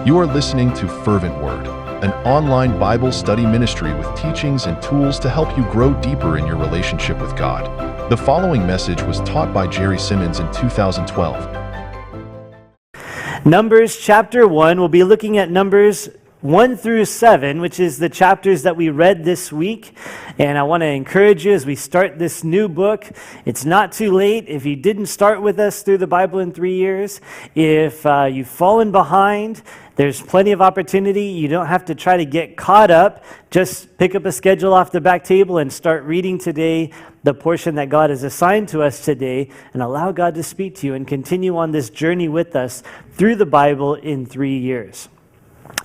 You are listening to Fervent Word, an online Bible study ministry with teachings and tools to help you grow deeper in your relationship with God. The following message was taught by B Simmons in 2012. Numbers chapter 1, we'll be looking at Numbers 1 through 7, which is the chapters that we read this week. And I want to encourage you as we start this new book. It's not too late if you didn't start with us through the Bible in 3 years. If you've fallen behind, there's plenty of opportunity. You don't have to try to get caught up. Just pick up a schedule off the back table and start reading today the portion that God has assigned to us today, and allow God to speak to you and continue on this journey with us through the Bible in 3 years.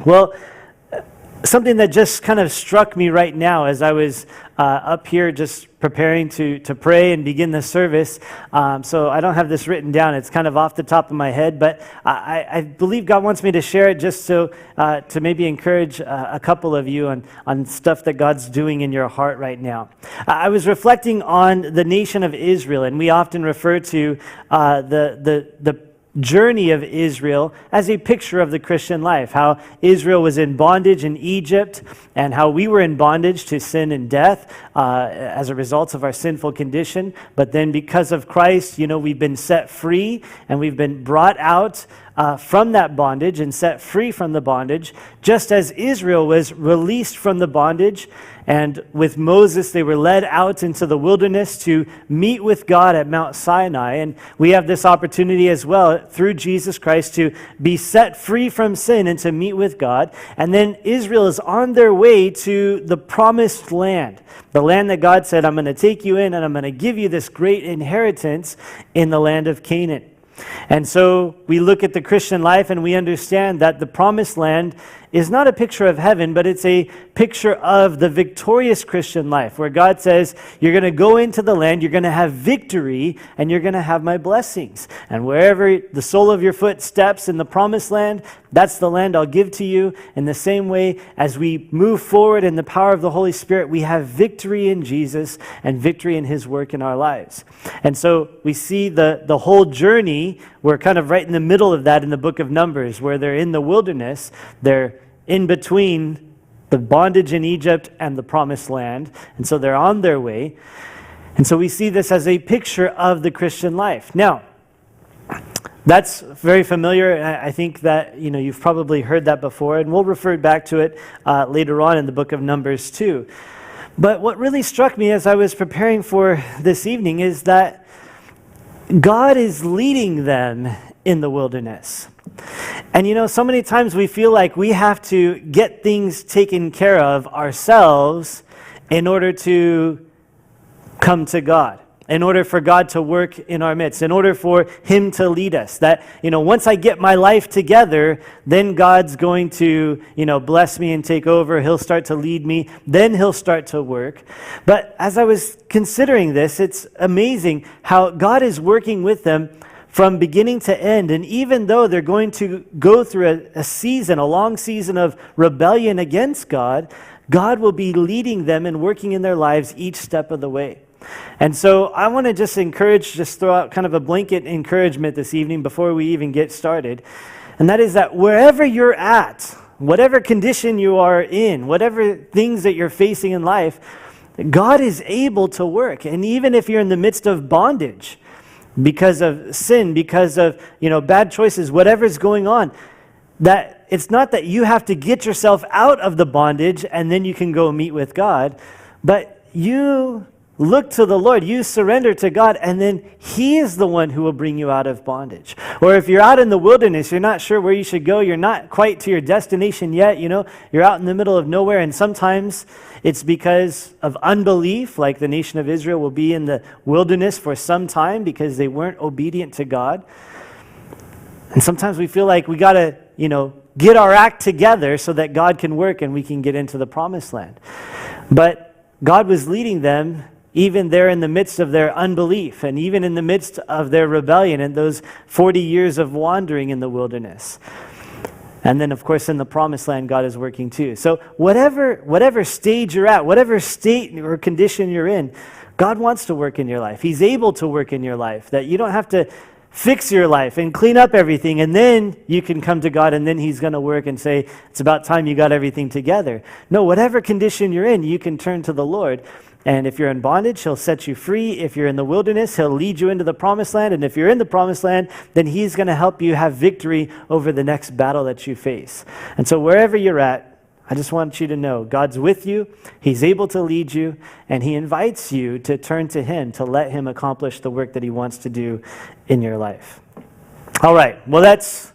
Well, something that just kind of struck me right now as I was up here just preparing to pray and begin the service. So I don't have this written down. It's kind of off the top of my head, but I believe God wants me to share it just so to maybe encourage a couple of you on stuff that God's doing in your heart right now. I was reflecting on the nation of Israel, and we often refer to the journey of Israel as a picture of the Christian life, how Israel was in bondage in Egypt and how we were in bondage to sin and death as a result of our sinful condition. But then because of Christ, we've been set free and we've been brought out from that bondage and set free from the bondage, just as Israel was released from the bondage. And with Moses, they were led out into the wilderness to meet with God at Mount Sinai. And we have this opportunity as well through Jesus Christ to be set free from sin and to meet with God. And then Israel is on their way to the promised land, the land that God said, I'm going to take you in and I'm going to give you this great inheritance in the land of Canaan. And so we look at the Christian life and we understand that the promised land is not a picture of heaven, but it's a picture of the victorious Christian life, where God says, you're going to go into the land, you're going to have victory, and you're going to have my blessings. And wherever the sole of your foot steps in the promised land, that's the land I'll give to you. In the same way, as we move forward in the power of the Holy Spirit, we have victory in Jesus and victory in His work in our lives. And so we see the whole journey. We're kind of right in the middle of that in the book of Numbers, where they're in the wilderness. They're in between the bondage in Egypt and the promised land. And so they're on their way. And so we see this as a picture of the Christian life. Now, that's very familiar. I think that you've probably heard that before, and we'll refer back to it later on in the book of Numbers too. But what really struck me as I was preparing for this evening is that God is leading them in the wilderness. And so many times we feel like we have to get things taken care of ourselves in order to come to God, in order for God to work in our midst, in order for Him to lead us. That, once I get my life together, then God's going to, bless me and take over. He'll start to lead me. Then He'll start to work. But as I was considering this, it's amazing how God is working with them from beginning to end. And even though they're going to go through a long season of rebellion against God, God will be leading them and working in their lives each step of the way. And so I want to just throw out kind of a blanket encouragement this evening before we even get started. And that is that wherever you're at, whatever condition you are in, whatever things that you're facing in life, God is able to work. And even if you're in the midst of bondage, because of sin, because of bad choices, whatever's going on, that it's not that you have to get yourself out of the bondage and then you can go meet with God, but you look to the Lord, you surrender to God, and then He is the one who will bring you out of bondage. Or if you're out in the wilderness, you're not sure where you should go, you're not quite to your destination yet, you're out in the middle of nowhere, and sometimes it's because of unbelief, like the nation of Israel will be in the wilderness for some time because they weren't obedient to God. And sometimes we feel like we got to, get our act together so that God can work and we can get into the promised land. But God was leading them even there in the midst of their unbelief and even in the midst of their rebellion and those 40 years of wandering in the wilderness. And then, of course, in the promised land, God is working too. So whatever stage you're at, whatever state or condition you're in, God wants to work in your life. He's able to work in your life, that you don't have to fix your life and clean up everything, and then you can come to God, and then he's going to work and say, it's about time you got everything together. No, whatever condition you're in, you can turn to the Lord. And if you're in bondage, he'll set you free. If you're in the wilderness, he'll lead you into the promised land. And if you're in the promised land, then he's going to help you have victory over the next battle that you face. And so wherever you're at, I just want you to know God's with you. He's able to lead you, and he invites you to turn to him, to let him accomplish the work that he wants to do in your life. All right. Well, that's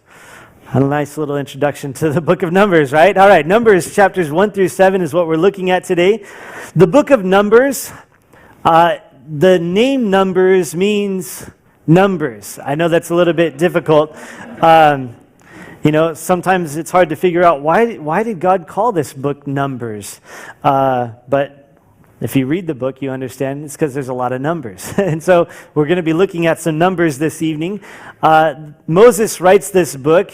a nice little introduction to the book of Numbers, right? All right. Numbers chapters 1 through 7 is what we're looking at today. The book of Numbers, the name Numbers means numbers. I know that's a little bit difficult. Sometimes it's hard to figure out why did God call this book Numbers? But if you read the book, you understand it's because there's a lot of numbers. And so we're going to be looking at some numbers this evening. Moses writes this book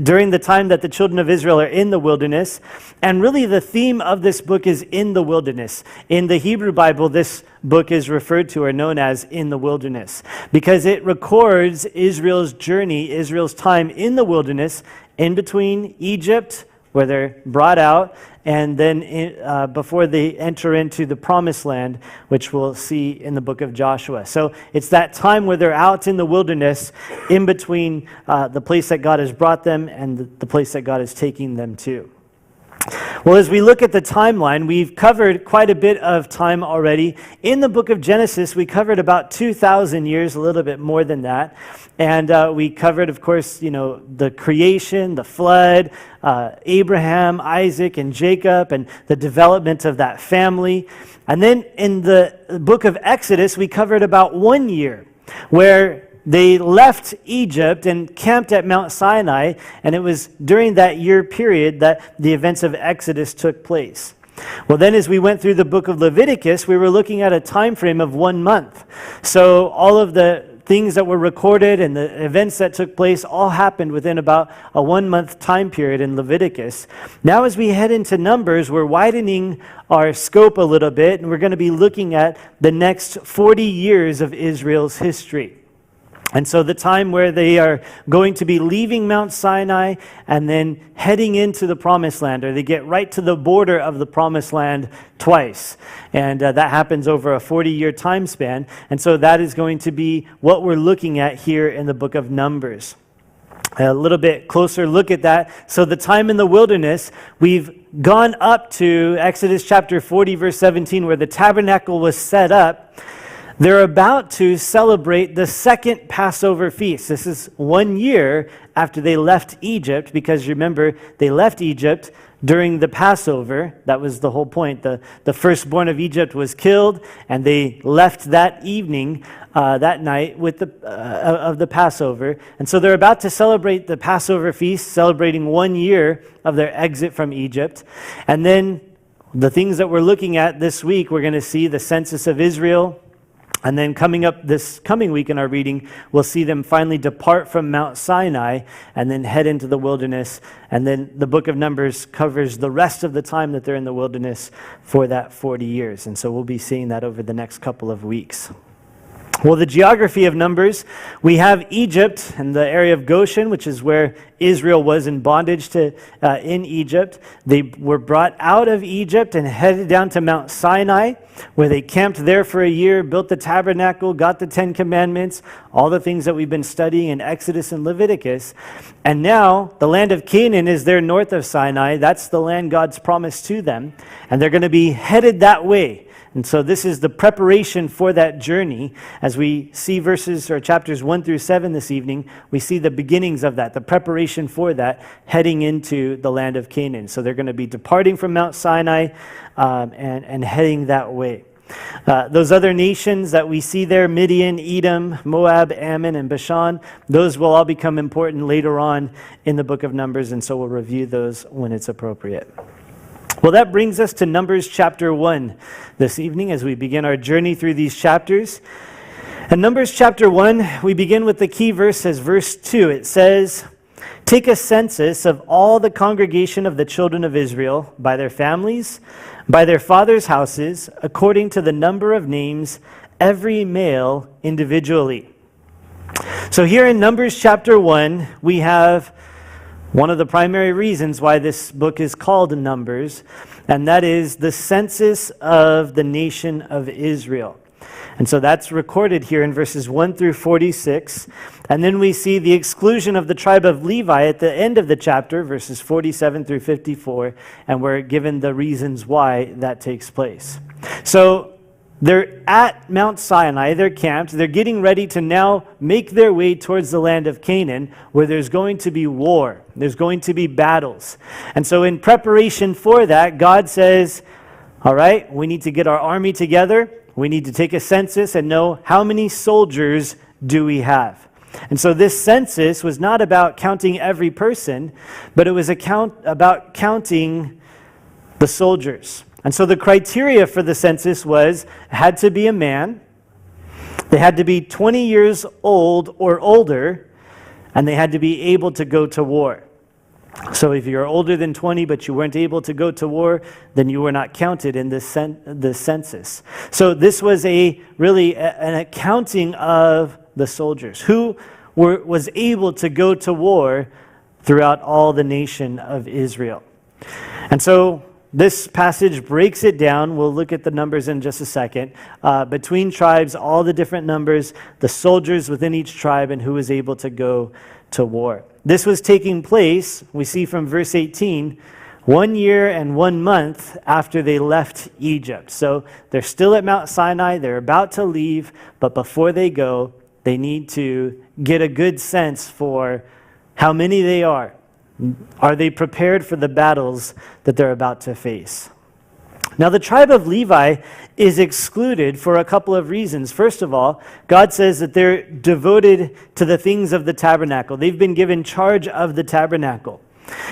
during the time that the children of Israel are in the wilderness. And really the theme of this book is in the wilderness. In the Hebrew Bible, this book is referred to or known as in the wilderness because it records Israel's journey, Israel's time in the wilderness in between Egypt, where they're brought out, and then before they enter into the promised land, which we'll see in the book of Joshua. So it's that time where they're out in the wilderness in between the place that God has brought them and the place that God is taking them to. Well, as we look at the timeline, we've covered quite a bit of time already. In the book of Genesis, we covered about 2,000 years, a little bit more than that. And we covered, of course, the creation, the flood, Abraham, Isaac, and Jacob, and the development of that family. And then in the book of Exodus, we covered about 1 year, where they left Egypt and camped at Mount Sinai, and it was during that year period that the events of Exodus took place. Well, then as we went through the book of Leviticus, we were looking at a time frame of 1 month. So all of the things that were recorded and the events that took place all happened within about a 1 month time period in Leviticus. Now as we head into Numbers, we're widening our scope a little bit, and we're going to be looking at the next 40 years of Israel's history. And so the time where they are going to be leaving Mount Sinai and then heading into the promised land, or they get right to the border of the promised land twice. And that happens over a 40-year time span. And so that is going to be what we're looking at here in the book of Numbers. A little bit closer look at that. So the time in the wilderness, we've gone up to Exodus chapter 40, verse 17, where the tabernacle was set up. They're about to celebrate the second Passover feast. This is 1 year after they left Egypt, because remember, they left Egypt during the Passover. That was the whole point. The firstborn of Egypt was killed, and they left that evening, that night, with of the Passover. And so they're about to celebrate the Passover feast, celebrating 1 year of their exit from Egypt. And then the things that we're looking at this week, we're going to see the census of Israel. And then coming up this coming week in our reading, we'll see them finally depart from Mount Sinai and then head into the wilderness. And then the book of Numbers covers the rest of the time that they're in the wilderness for that 40 years. And so we'll be seeing that over the next couple of weeks. Well, the geography of Numbers, we have Egypt and the area of Goshen, which is where Israel was in bondage in Egypt. They were brought out of Egypt and headed down to Mount Sinai, where they camped there for a year, built the tabernacle, got the 10 Commandments, all the things that we've been studying in Exodus and Leviticus. And now the land of Canaan is there north of Sinai. That's the land God's promised to them. And they're going to be headed that way. And so this is the preparation for that journey. As we see verses or chapters 1 through 7 this evening, we see the beginnings of that, the preparation for that, heading into the land of Canaan. So they're going to be departing from Mount Sinai and heading that way. Those other nations that we see there, Midian, Edom, Moab, Ammon, and Bashan, those will all become important later on in the book of Numbers, and so we'll review those when it's appropriate. Well, that brings us to Numbers chapter 1 this evening as we begin our journey through these chapters. In Numbers chapter 1, we begin with the key verse as verse 2. It says, "Take a census of all the congregation of the children of Israel by their families, by their fathers' houses, according to the number of names, every male individually." So here in Numbers chapter 1, we have one of the primary reasons why this book is called Numbers, and that is the census of the nation of Israel. And so that's recorded here in verses 1 through 46. And then we see the exclusion of the tribe of Levi at the end of the chapter, verses 47 through 54, and we're given the reasons why that takes place. So they're at Mount Sinai, they're camped, they're getting ready to now make their way towards the land of Canaan, where there's going to be war, there's going to be battles. And so in preparation for that, God says, all right, we need to get our army together, we need to take a census and know how many soldiers do we have. And so this census was not about counting every person, but it was about counting the soldiers. And so the criteria for the census was, it had to be a man, they had to be 20 years old or older, and they had to be able to go to war. So if you're older than 20 but you weren't able to go to war, then you were not counted in the census. So this was really an accounting of the soldiers who was able to go to war throughout all the nation of Israel. And so this passage breaks it down. We'll look at the numbers in just a second. Between tribes, all the different numbers, the soldiers within each tribe, and who was able to go to war. This was taking place, we see from verse 18, 1 year and 1 month after they left Egypt. So they're still at Mount Sinai, they're about to leave, but before they go, they need to get a good sense for how many they are. Are they prepared for the battles that they're about to face? Now, the tribe of Levi is excluded for a couple of reasons. First of all, God says that they're devoted to the things of the tabernacle. They've been given charge of the tabernacle.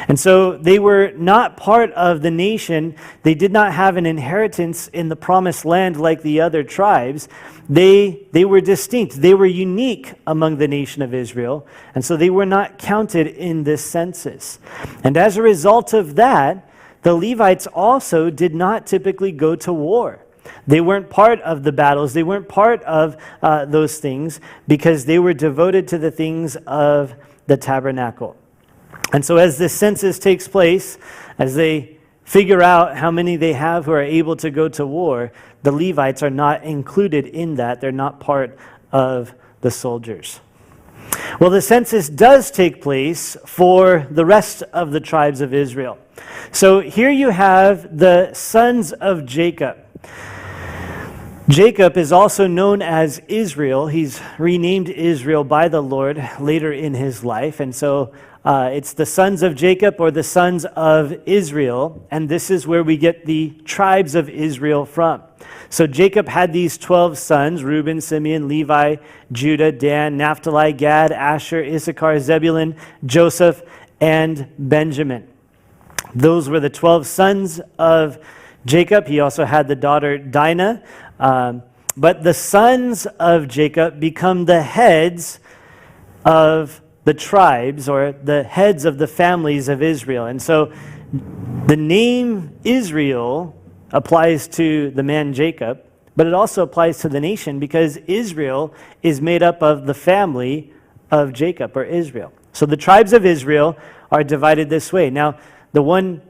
And so they were not part of the nation. They did not have an inheritance in the promised land like the other tribes. They were distinct. They were unique among the nation of Israel. And so they were not counted in this census. And as a result of that, the Levites also did not typically go to war. They weren't part of the battles. They weren't part of those things because they were devoted to the things of the tabernacle. And so as this census takes place, as they figure out how many they have who are able to go to war, the Levites are not included in that. They're not part of the soldiers. Well, the census does take place for the rest of the tribes of Israel. So here you have the sons of Jacob. Jacob is also known as Israel. He's renamed Israel by the Lord later in his life. And so it's the sons of Jacob or the sons of Israel. And this is where we get the tribes of Israel from. So Jacob had these 12 sons, Reuben, Simeon, Levi, Judah, Dan, Naphtali, Gad, Asher, Issachar, Zebulun, Joseph, and Benjamin. Those were the 12 sons of Jacob. He also had the daughter Dinah. But the sons of Jacob become the heads of the tribes or the heads of the families of Israel. And so the name Israel applies to the man Jacob, but it also applies to the nation because Israel is made up of the family of Jacob or Israel. So the tribes of Israel are divided this way. Now, the one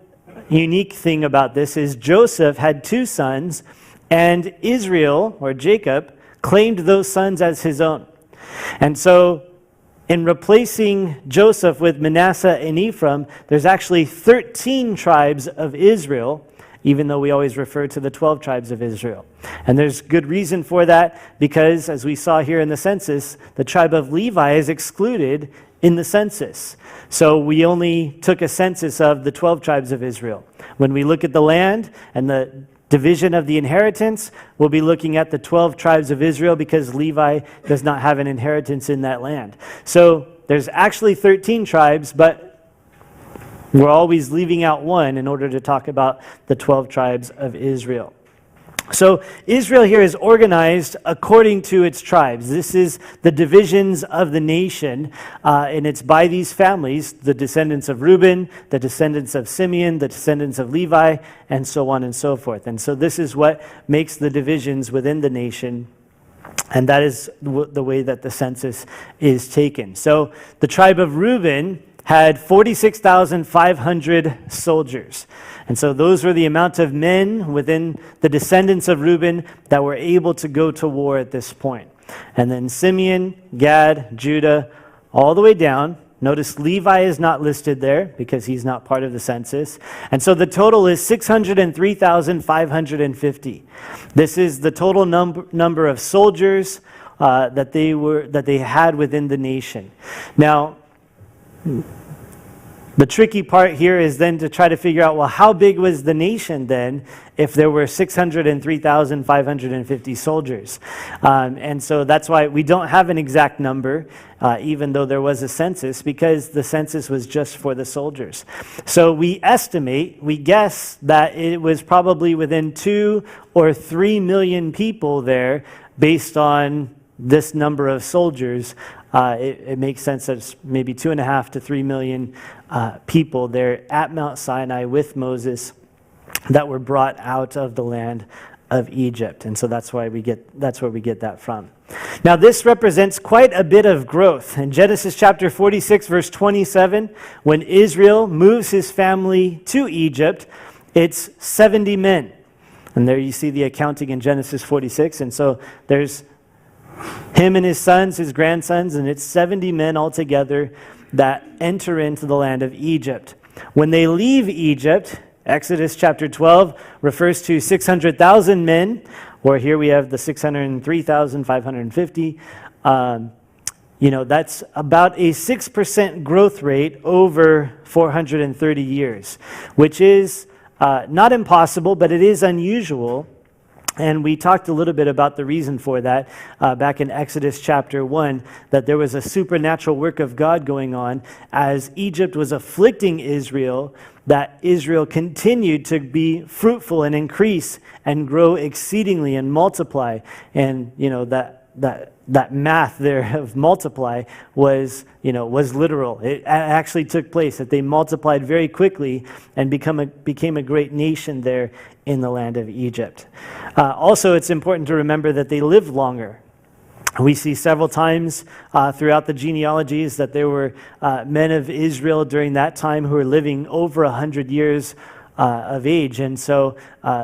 unique thing about this is Joseph had 2 sons, and Israel, or Jacob, claimed those sons as his own. And so in replacing Joseph with Manasseh and Ephraim, there's actually 13 tribes of Israel, even though we always refer to the 12 tribes of Israel. And there's good reason for that, because as we saw here in the census, the tribe of Levi is excluded in the census. So we only took a census of the 12 tribes of Israel. When we look at the land and the division of the inheritance, we'll be looking at the 12 tribes of Israel because Levi does not have an inheritance in that land. So there's actually 13 tribes, but we're always leaving out one in order to talk about the 12 tribes of Israel. So Israel here is organized according to its tribes. This is the divisions of the nation, and it's by these families, the descendants of Reuben, the descendants of Simeon, the descendants of Levi, and so on and so forth. And so this is what makes the divisions within the nation And that is the way that the census is taken. So the tribe of Reuben had 46,500 soldiers. And so those were the amount of men within the descendants of Reuben that were able to go to war at this point. And then Simeon, Gad, Judah, all the way down. Notice Levi is not listed there because he's not part of the census. And so the total is 603,550. This is the total number of soldiers that they had within the nation. Now, the tricky part here is then to try to figure out, well, how big was the nation then if there were 603,550 soldiers? And so that's why we don't have an exact number, even though there was a census, because the census was just for the soldiers. So we guess that it was probably within 2 or 3 million people there based on this number of soldiers. It makes sense that it's maybe 2.5 to 3 million people there at Mount Sinai with Moses that were brought out of the land of Egypt. And so that's where we get that from. Now this represents quite a bit of growth. In Genesis chapter 46, verse 27, when Israel moves his family to Egypt, it's 70 men. And there you see the accounting in Genesis 46. And so there's him and his sons, his grandsons, and it's 70 men altogether that enter into the land of Egypt. When they leave Egypt, Exodus chapter 12 refers to 600,000 men, or here we have the 603,550. That's about a 6% growth rate over 430 years, which is not impossible, but it is unusual. And we talked a little bit about the reason for that back in Exodus chapter 1, that there was a supernatural work of God going on as Egypt was afflicting Israel, that Israel continued to be fruitful and increase and grow exceedingly and multiply. And, that math there of multiply was literal. It actually took place, that they multiplied very quickly and became a great nation there in the land of Egypt. Also, it's important to remember that they lived longer. We see several times throughout the genealogies that there were men of Israel during that time who were living over 100 years of age. And so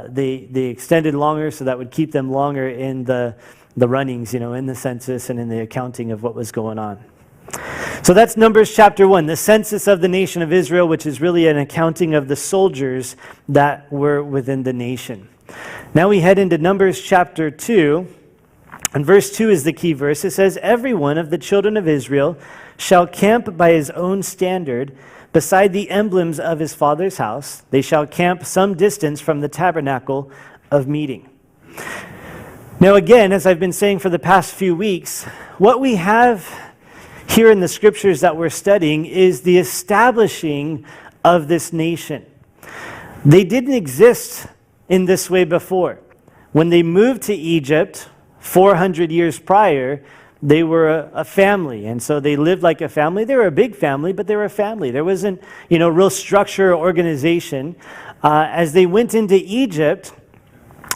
they extended longer, so that would keep them longer in the runnings, in the census and in the accounting of what was going on. So that's Numbers chapter 1, the census of the nation of Israel, which is really an accounting of the soldiers that were within the nation. Now we head into Numbers chapter 2, and verse 2 is the key verse. It says, "Every one of the children of Israel shall camp by his own standard, beside the emblems of his father's house. They shall camp some distance from the tabernacle of meeting." Now again, as I've been saying for the past few weeks, what we have here in the scriptures that we're studying is the establishing of this nation. They didn't exist in this way before. When they moved to Egypt 400 years prior, they were a family, and so they lived like a family. They were a big family, but they were a family. There wasn't, real structure or organization. As they went into Egypt,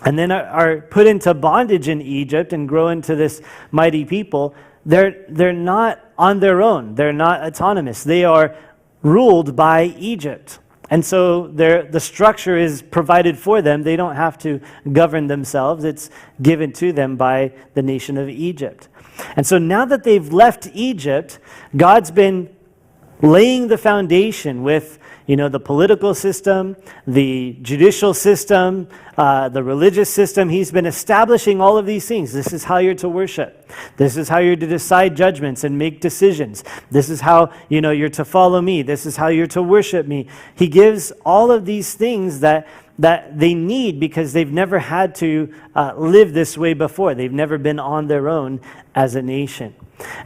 and then are put into bondage in Egypt and grow into this mighty people, they're not on their own. They're not autonomous. They are ruled by Egypt. And so the structure is provided for them. They don't have to govern themselves. It's given to them by the nation of Egypt. And so now that they've left Egypt, God's been laying the foundation with the political system, the judicial system, the religious system. He's been establishing all of these things. This is how you're to worship. This is how you're to decide judgments and make decisions. This is how, you're to follow me. This is how you're to worship me. He gives all of these things that they need because they've never had to live this way before. They've never been on their own as a nation.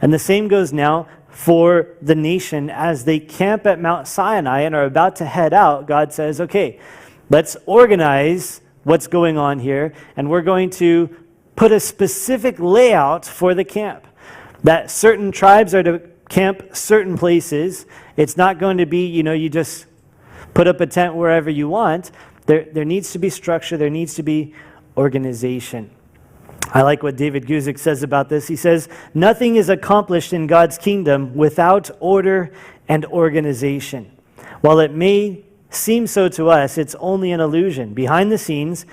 And the same goes now for the nation as they camp at Mount Sinai and are about to head out. God says, okay, let's organize what's going on here, and we're going to put a specific layout for the camp. That certain tribes are to camp certain places. It's not going to be, you just put up a tent wherever you want. There needs to be structure. There needs to be organization. I like what David Guzik says about this. He says, "Nothing is accomplished in God's kingdom without order and organization. While it may seem so to us, it's only an illusion. Behind the scenes,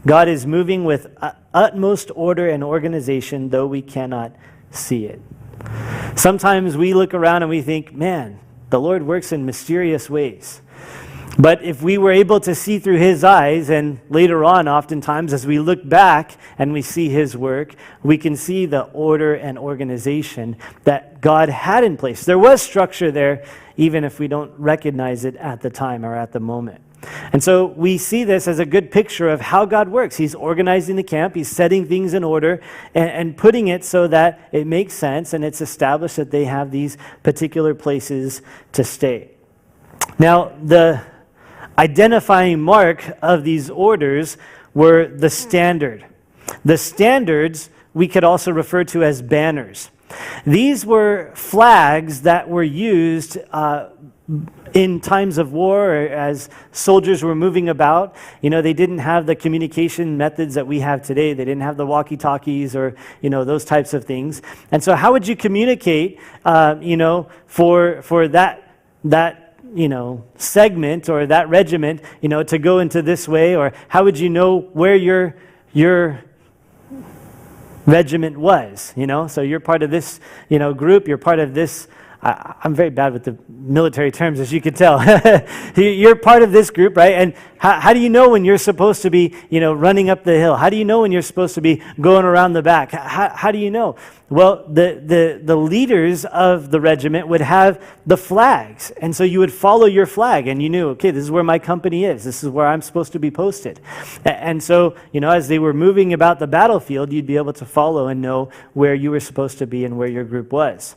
God is moving with utmost order and organization, though we cannot see it." Sometimes we look around and we think, man, the Lord works in mysterious ways. But if we were able to see through his eyes, and later on, oftentimes, as we look back and we see his work, we can see the order and organization that God had in place. There was structure there, even if we don't recognize it at the time or at the moment. And so we see this as a good picture of how God works. He's organizing the camp, he's setting things in order, and putting it so that it makes sense and it's established that they have these particular places to stay. Now, the identifying mark of these orders were the standard. The standards we could also refer to as banners. These were flags that were used in times of war, or as soldiers were moving about. You know, they didn't have the communication methods that we have today. They didn't have the walkie-talkies or, those types of things. And so how would you communicate, for that segment or that regiment, to go into this way? Or how would you know where your regiment was? So you're part of this, group, you're part of this. I'm very bad with the military terms, as you can tell. You're part of this group, right? And how do you know when you're supposed to be, running up the hill? How do you know when you're supposed to be going around the back? How do you know? Well, the leaders of the regiment would have the flags. And so you would follow your flag, and you knew, okay, this is where my company is. This is where I'm supposed to be posted. And so, as they were moving about the battlefield, you'd be able to follow and know where you were supposed to be and where your group was.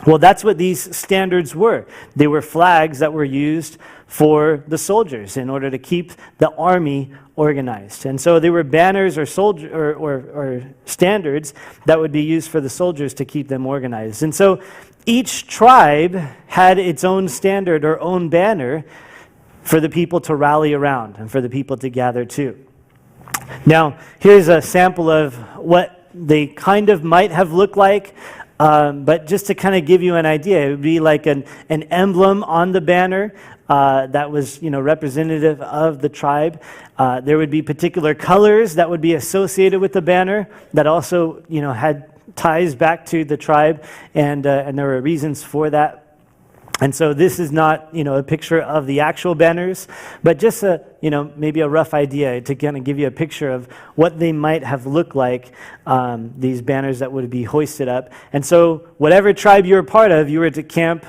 Well, that's what these standards were. They were flags that were used for the soldiers in order to keep the army organized. And so they were banners or standards that would be used for the soldiers to keep them organized. And so each tribe had its own standard or own banner for the people to rally around and for the people to gather to. Now, here's a sample of what they kind of might have looked like. But just to kind of give you an idea, it would be like an emblem on the banner that was, representative of the tribe. There would be particular colors that would be associated with the banner that also, had ties back to the tribe, and there were reasons for that. And so this is not, a picture of the actual banners, but just maybe a rough idea to kind of give you a picture of what they might have looked like, these banners that would be hoisted up. And so whatever tribe you were part of, you were to camp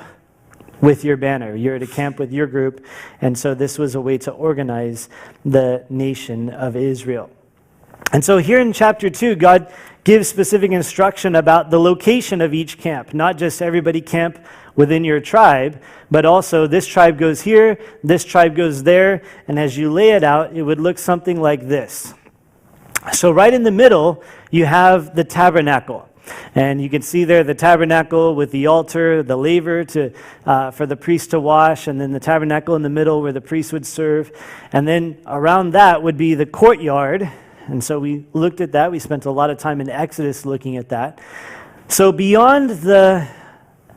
with your banner. You were to camp with your group. And so this was a way to organize the nation of Israel. And so here in chapter 2, God gives specific instruction about the location of each camp, not just everybody camp within your tribe, but also this tribe goes here, this tribe goes there, and as you lay it out, it would look something like this. So right in the middle, you have the tabernacle. And you can see there the tabernacle with the altar, the laver for the priest to wash, and then the tabernacle in the middle where the priest would serve. And then around that would be the courtyard. And so we looked at that. We spent a lot of time in Exodus looking at that. So beyond the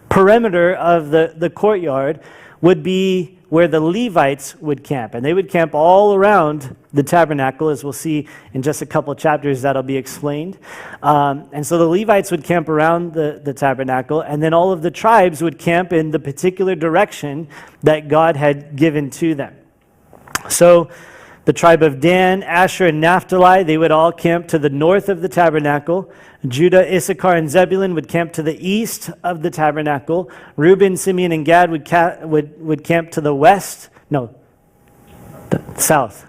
perimeter of the courtyard would be where the Levites would camp. And they would camp all around the tabernacle, as we'll see in just a couple chapters that'll be explained. And so the Levites would camp around the tabernacle, and then all of the tribes would camp in the particular direction that God had given to them. So the tribe of Dan, Asher, and Naphtali, they would all camp to the north of the tabernacle. Judah, Issachar, and Zebulun would camp to the east of the tabernacle. Reuben, Simeon, and Gad would camp to the west. No, the south.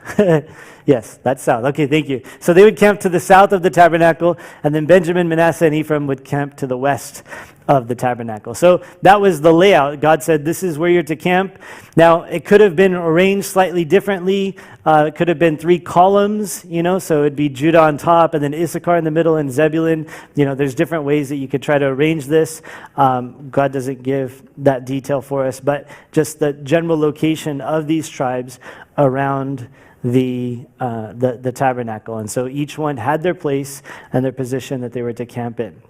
Yes, that's south. Okay, thank you. So they would camp to the south of the tabernacle, and then Benjamin, Manasseh, and Ephraim would camp to the west of the tabernacle. So that was the layout. God said, this is where you're to camp. Now, it could have been arranged slightly differently. It could have been 3 columns, so it'd be Judah on top, and then Issachar in the middle, and Zebulun. There's different ways that you could try to arrange this. God doesn't give that detail for us, but just the general location of these tribes around the tabernacle. And so each one had their place and their position that they were to camp in.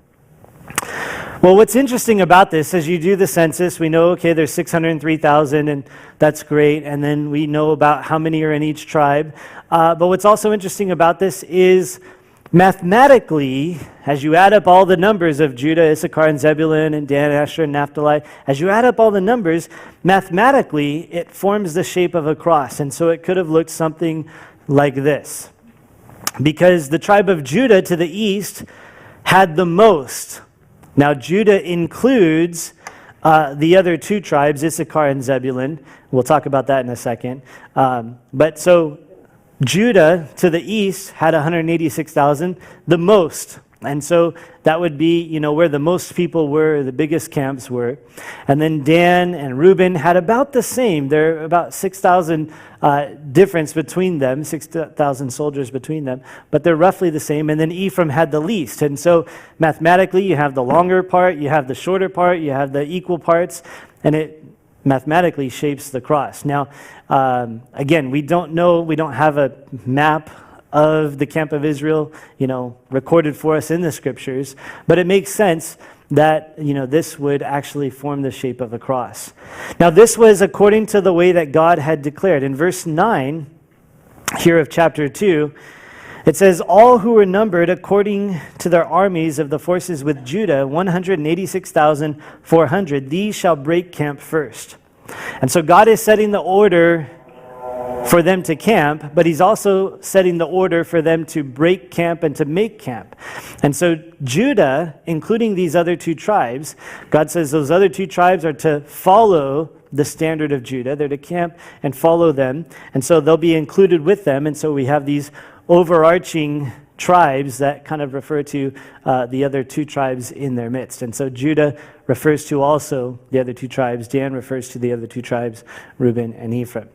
Well, what's interesting about this, as you do the census, we know, okay, there's 603,000, and that's great. And then we know about how many are in each tribe. But what's also interesting about this is mathematically, as you add up all the numbers of Judah, Issachar, and Zebulun, and Dan, Asher, and Naphtali, as you add up all the numbers, mathematically, it forms the shape of a cross. And so it could have looked something like this. Because the tribe of Judah to the east had the most. Now, Judah includes the other two tribes, Issachar and Zebulun. We'll talk about that in a second. But so Judah to the east had 186,000, the most. And so that would be, where the most people were, the biggest camps were. And then Dan and Reuben had about the same. There are about 6,000 difference between them, 6,000 soldiers between them, but they're roughly the same. And then Ephraim had the least. And so mathematically, you have the longer part, you have the shorter part, you have the equal parts, and it mathematically shapes the cross. Now, again, we don't know, we don't have a map of the camp of Israel, recorded for us in the scriptures, but it makes sense that, this would actually form the shape of a cross. Now, this was according to the way that God had declared. In verse 9 here of chapter 2, it says, all who were numbered according to their armies of the forces with Judah, 186,400, these shall break camp first. And so God is setting the order for them to camp, but he's also setting the order for them to break camp and to make camp. And so Judah, including these other two tribes, God says those other two tribes are to follow the standard of Judah. They're to camp and follow them. And so they'll be included with them. And so we have these overarching tribes that kind of refer to the other two tribes in their midst. And so Judah refers to also the other two tribes. Dan refers to the other two tribes, Reuben and Ephraim.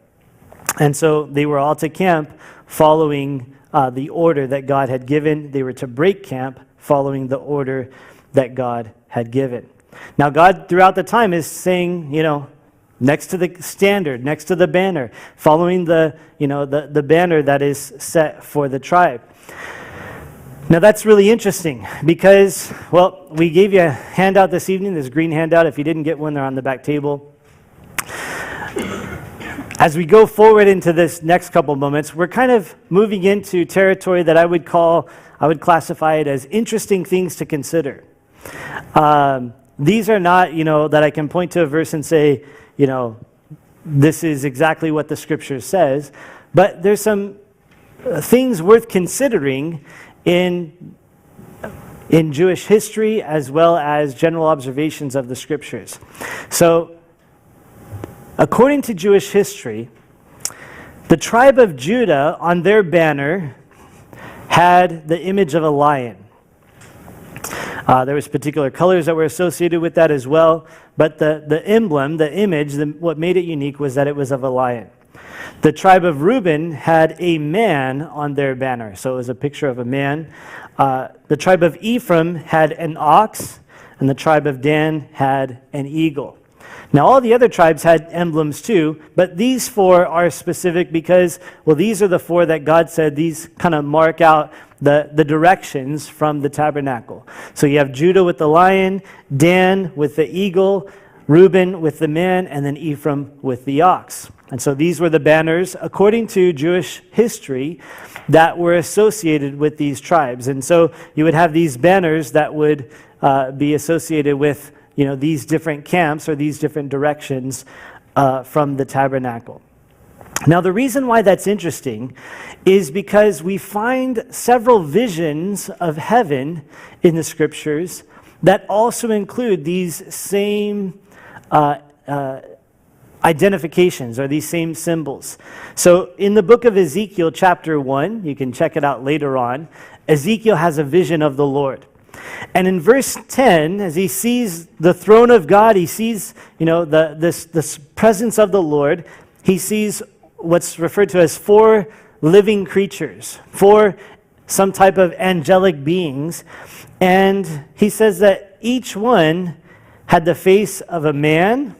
And so they were all to camp following the order that God had given. They were to break camp following the order that God had given. Now, God throughout the time is saying, next to the standard, next to the banner, following the banner that is set for the tribe. Now, that's really interesting because, we gave you a handout this evening, this green handout. If you didn't get one, they're on the back table. As we go forward into this next couple moments, we're kind of moving into territory that I would classify it as interesting things to consider. These are not, that I can point to a verse and say, this is exactly what the scripture says, but there's some things worth considering in Jewish history as well as general observations of the scriptures. So, according to Jewish history, the tribe of Judah on their banner had the image of a lion. There was particular colors that were associated with that as well, but the emblem, the image, what made it unique was that it was of a lion. The tribe of Reuben had a man on their banner, so it was a picture of a man. The tribe of Ephraim had an ox, and the tribe of Dan had an eagle. Now, all the other tribes had emblems too, but these four are specific because, these are the four that God said these kind of mark out the directions from the tabernacle. So you have Judah with the lion, Dan with the eagle, Reuben with the man, and then Ephraim with the ox. And so these were the banners, according to Jewish history, that were associated with these tribes. And so you would have these banners that would be associated with these different camps or these different directions from the tabernacle. Now, the reason why that's interesting is because we find several visions of heaven in the scriptures that also include these same identifications or these same symbols. So in the book of Ezekiel, chapter 1, you can check it out later on, Ezekiel has a vision of the Lord. And in verse 10, as he sees the throne of God, he sees, this presence of the Lord, he sees what's referred to as four living creatures, four some type of angelic beings. And he says that each one had the face of a man,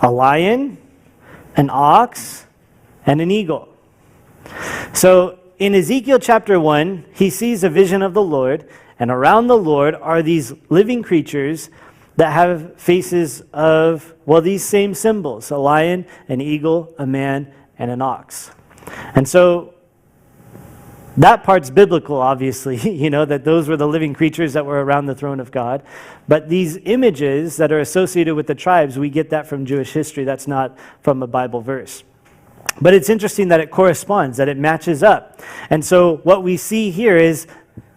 a lion, an ox, and an eagle. So in Ezekiel chapter 1, he sees a vision of the Lord, and around the Lord are these living creatures that have faces of, well, these same symbols: a lion, an eagle, a man, and an ox. And so that part's biblical, obviously, that those were the living creatures that were around the throne of God. But these images that are associated with the tribes, we get that from Jewish history. That's not from a Bible verse. But it's interesting that it corresponds, that it matches up. And so what we see here is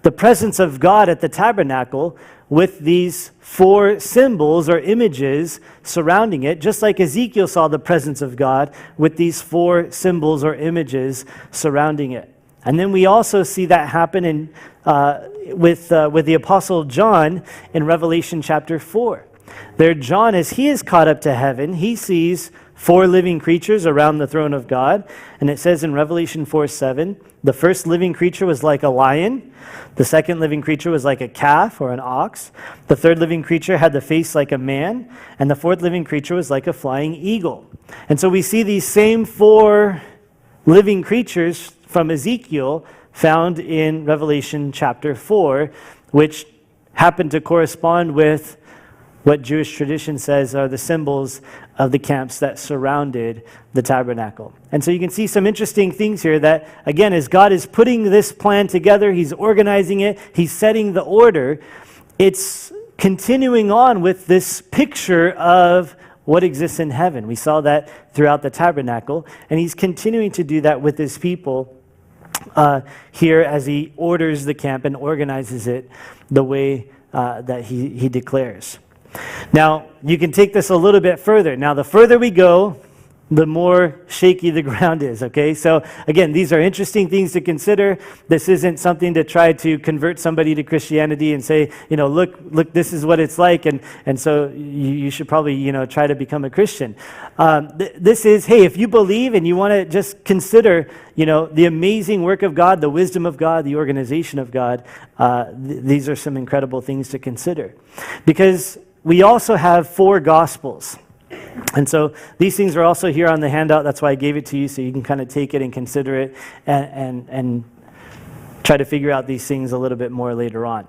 the presence of God at the tabernacle with these 4 symbols or images surrounding it, just like Ezekiel saw the presence of God with these 4 symbols or images surrounding it. And then we also see that happen with the Apostle John in Revelation chapter 4. There, John, as he is caught up to heaven, he sees 4 living creatures around the throne of God. And it says in Revelation 4:7, the first living creature was like a lion. The second living creature was like a calf or an ox. The third living creature had the face like a man. And the fourth living creature was like a flying eagle. And so we see these same 4 living creatures from Ezekiel found in Revelation chapter 4, which happen to correspond with what Jewish tradition says are the symbols of the camps that surrounded the tabernacle. And so you can see some interesting things here that, again, as God is putting this plan together, he's organizing it, he's setting the order, it's continuing on with this picture of what exists in heaven. We saw that throughout the tabernacle, and he's continuing to do that with his people here as he orders the camp and organizes it the way that he declares. Now, you can take this a little bit further. Now, the further we go, the more shaky the ground is, okay? So, again, these are interesting things to consider. This isn't something to try to convert somebody to Christianity and say, look, this is what it's like, and so you should probably, try to become a Christian. This is, hey, if you believe and you want to just consider, the amazing work of God, the wisdom of God, the organization of God, these are some incredible things to consider. Because we also have 4 Gospels. And so these things are also here on the handout. That's why I gave it to you, so you can kind of take it and consider it and try to figure out these things a little bit more later on.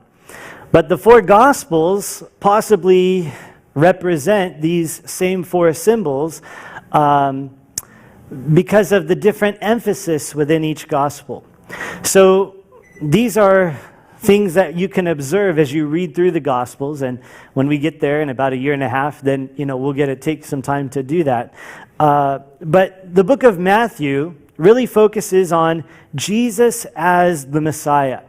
But the 4 Gospels possibly represent these same 4 symbols because of the different emphasis within each Gospel. So these are things that you can observe as you read through the Gospels, and when we get there in about a year and a half, then we'll get to take some time to do that. But the book of Matthew really focuses on Jesus as the Messiah.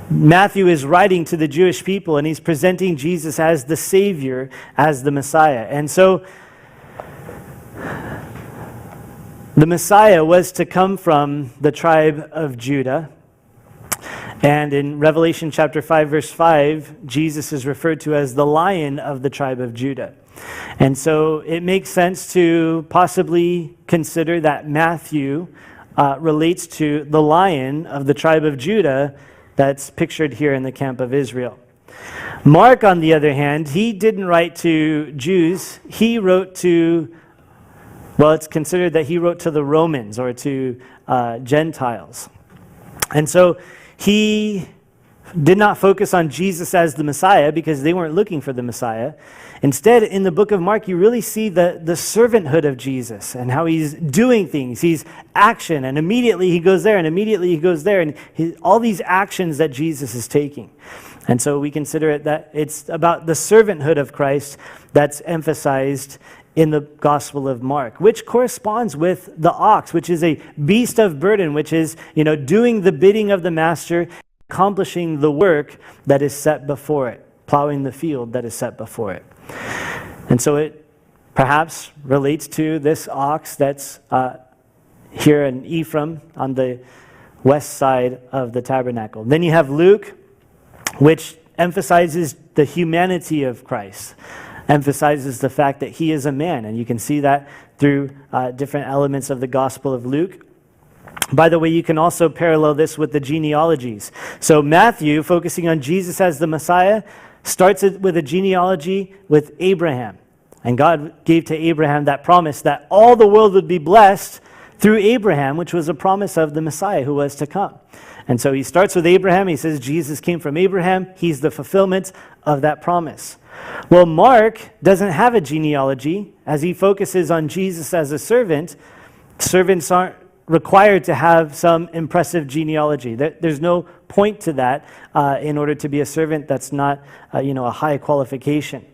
Matthew is writing to the Jewish people, and he's presenting Jesus as the Savior, as the Messiah. And so the Messiah was to come from the tribe of Judah. And in Revelation chapter 5, verse 5, Jesus is referred to as the Lion of the tribe of Judah. And so it makes sense to possibly consider that Matthew relates to the Lion of the tribe of Judah that's pictured here in the camp of Israel. Mark, on the other hand, he didn't write to Jews. He wrote to, well, it's considered that he wrote to the Romans or to Gentiles. And so he did not focus on Jesus as the Messiah because they weren't looking for the Messiah. Instead, in the book of Mark, you really see the servanthood of Jesus and how he's doing things. He's action, and immediately he goes there, and immediately he goes there, and all these actions that Jesus is taking. And so we consider it that it's about the servanthood of Christ that's emphasized in the Gospel of Mark, which corresponds with the ox, which is a beast of burden, which is, doing the bidding of the master, accomplishing the work that is set before it, plowing the field that is set before it. And so it perhaps relates to this ox that's here in Ephraim on the west side of the tabernacle. Then you have Luke, which emphasizes the humanity of Christ, emphasizes the fact that he is a man, and you can see that through different elements of the Gospel of Luke. By the way, you can also parallel this with the genealogies. So Matthew, focusing on Jesus as the Messiah, starts it with a genealogy with Abraham. And God gave to Abraham that promise that all the world would be blessed through Abraham, which was a promise of the Messiah who was to come. And so he starts with Abraham. He says Jesus came from Abraham. He's the fulfillment of that promise. Well, Mark doesn't have a genealogy. As he focuses on Jesus as a servant, servants aren't required to have some impressive genealogy. There's no point to that in order to be a servant. That's not a high qualification.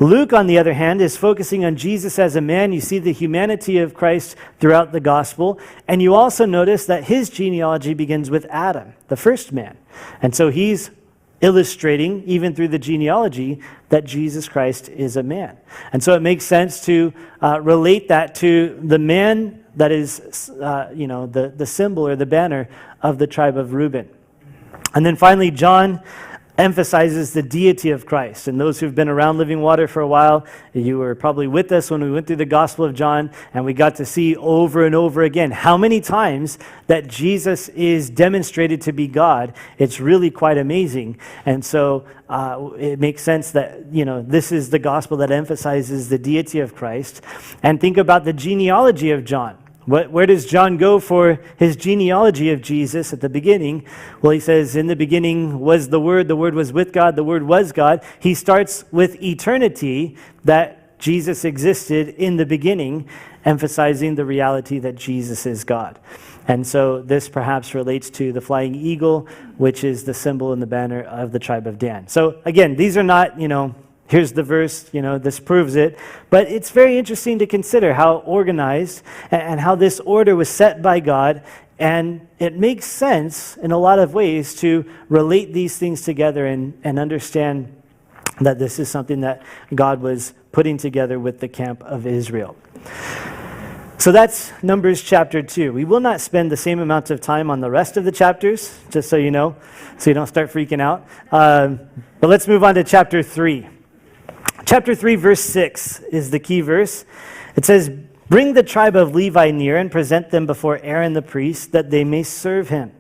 Luke, on the other hand, is focusing on Jesus as a man. You see the humanity of Christ throughout the gospel. And you also notice that his genealogy begins with Adam, the first man. And so he's illustrating, even through the genealogy, that Jesus Christ is a man. And so it makes sense to relate that to the man that is, the symbol or the banner of the tribe of Reuben. And then finally, John emphasizes the deity of Christ. And those who've been around Living Water for a while, you were probably with us when we went through the Gospel of John, and we got to see over and over again how many times that Jesus is demonstrated to be God. It's really quite amazing. And so it makes sense that, this is the gospel that emphasizes the deity of Christ. And think about the genealogy of John. Where does John go for his genealogy of Jesus at the beginning? Well, he says, in the beginning was the Word was with God, the Word was God. He starts with eternity, that Jesus existed in the beginning, emphasizing the reality that Jesus is God. And so this perhaps relates to the flying eagle, which is the symbol and the banner of the tribe of Dan. So again, these are not, here's the verse, this proves it. But it's very interesting to consider how organized and how this order was set by God. And it makes sense in a lot of ways to relate these things together and understand that this is something that God was putting together with the camp of Israel. So that's Numbers chapter 2. We will not spend the same amount of time on the rest of the chapters, just so you know, so you don't start freaking out. But let's move on to chapter 3. Chapter 3, verse 6 is the key verse. It says, "Bring the tribe of Levi near and present them before Aaron the priest, that they may serve him."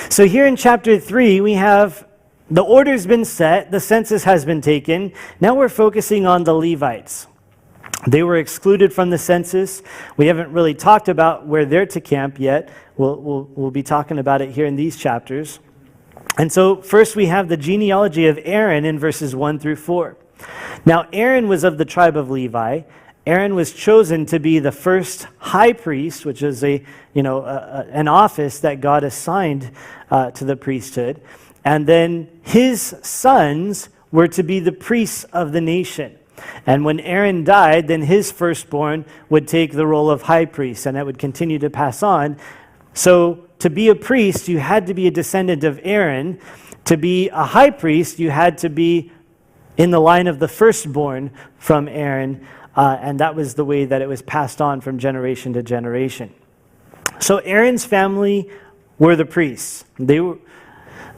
So here in chapter 3, we have the order's been set, the census has been taken. Now we're focusing on the Levites. They were excluded from the census. We haven't really talked about where they're to camp yet. We'll be talking about it here in these chapters. And so first we have the genealogy of Aaron in verses 1 through 4. Now Aaron was of the tribe of Levi. Aaron was chosen to be the first high priest, which is an office that God assigned to the priesthood. And then his sons were to be the priests of the nation. And when Aaron died, then his firstborn would take the role of high priest, and that would continue to pass on. So to be a priest, you had to be a descendant of Aaron. To be a high priest, you had to be in the line of the firstborn from Aaron, and that was the way that it was passed on from generation to generation. So Aaron's family were the priests. They were